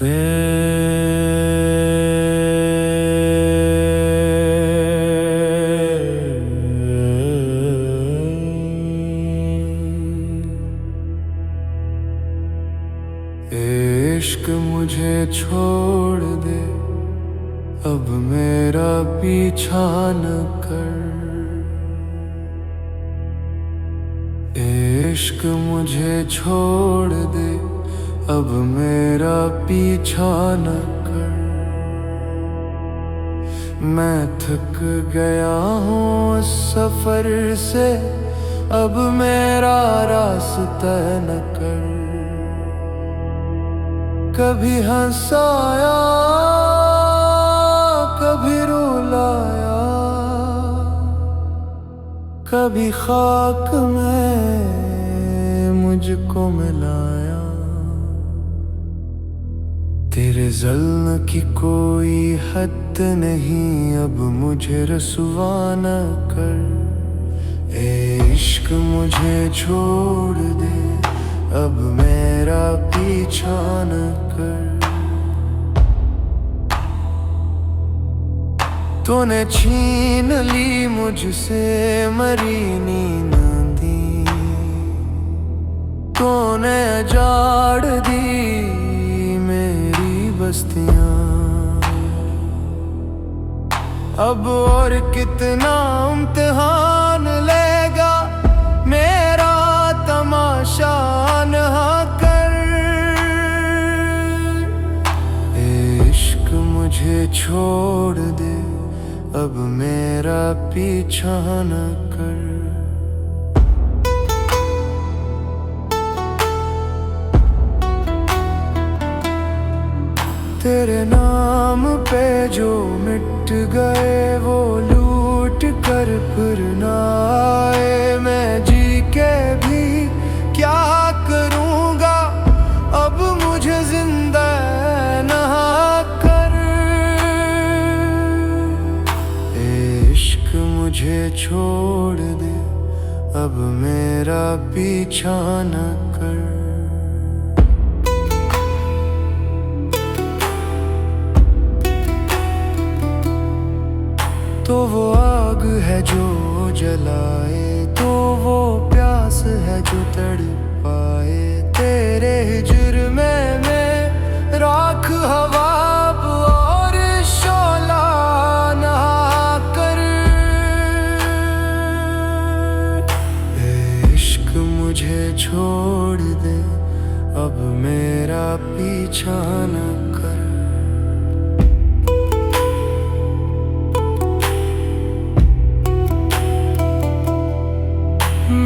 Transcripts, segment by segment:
इश्क मुझे छोड़ दे, अब मेरा पीछा न कर। इश्क मुझे छोड़ दे, अब मेरा पीछा न कर। मैं थक गया हूँ इस सफर से, अब मेरा रास्ता न कर। कभी हंसाया, कभी रुलाया, कभी खाक में मुझको मिलाया। तेरे ज़ल्म की कोई हद नहीं, अब मुझे रसवा न कर। इश्क मुझे छोड़ दे, अब मेरा पीछा न कर। तूने छीन ली मुझसे मरी नींदी, तूने उजाड़ दी मेरी बस्तियां। अब और कितना इम्तिहान लेगा मेरा तमाशा न कर। इश्क मुझे छोड़ दे, अब मेरा पीछा न कर। तेरे नाम पे जो मिट गए वो लूट कर फिर ना आए। मैं जी के भी क्या करूँगा, अब मुझे जिंदा ना कर। इश्क मुझे छोड़ दे, अब मेरा पीछा न कर। तो वो आग है जो जलाए, तो वो प्यास है जो तड़पाए। तेरे हिज्र में मैं राख हवा और शोला ना कर। इश्क मुझे छोड़ दे, अब मेरा पीछा न कर।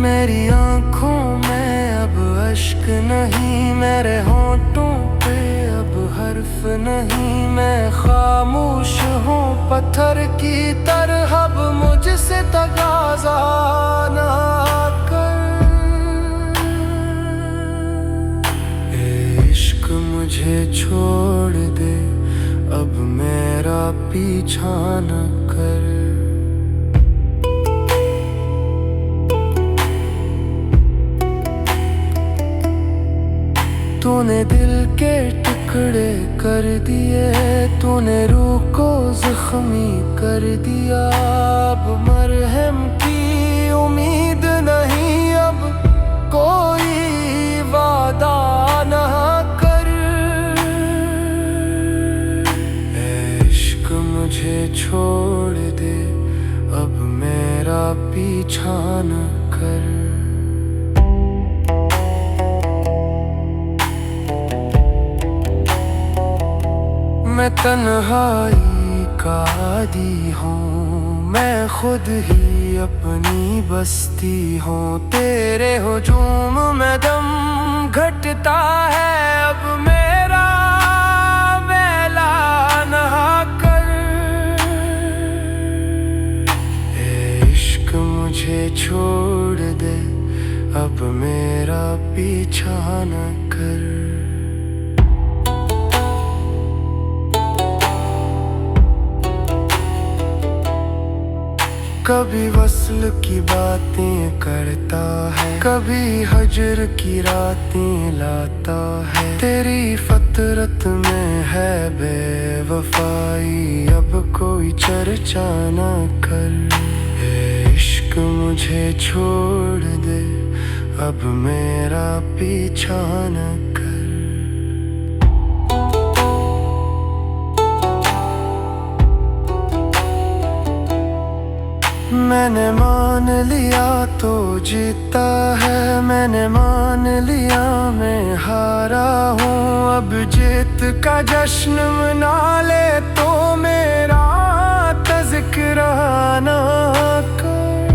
मेरी आँखों में अब अश्क नहीं, मेरे होंठों पे अब हर्फ नहीं। मैं खामोश हूँ पत्थर की तरह, अब मुझसे तगाज़ा ना कर। इश्क मुझे छोड़ दे, अब मेरा पीछा न कर। तूने दिल के टुकड़े कर दिए, तूने रूह को जख्मी कर दिया। अब मरहम की उम्मीद नहीं, अब कोई वादा ना कर। इश्क मुझे छोड़ दे, अब मेरा पीछा न कर। मैं तन्हाई का आदी हूँ, मैं खुद ही अपनी बस्ती हूँ। तेरे हुजूम में दम घटता है, अब मेरा मेला ना कर। इश्क मुझे छोड़ दे, अब मेरा पीछा न कर। कभी वस्ल की बातें करता है, कभी हजर की रातें लाता है। तेरी फतरत में है बेवफाई, अब कोई चर्चा न कर। ए इश्क मुझे छोड़ दे, अब मेरा पीछा न कर। मैंने मान लिया तो जीता है, मैंने मान लिया मैं हारा हूँ। अब जीत का जश्न मना ले तो मेरा तज़किरा ना कर।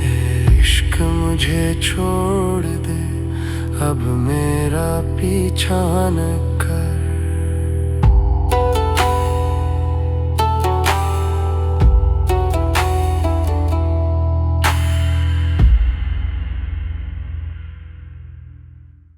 ए इश्क मुझे छोड़ दे, अब मेरा पीछा न कर।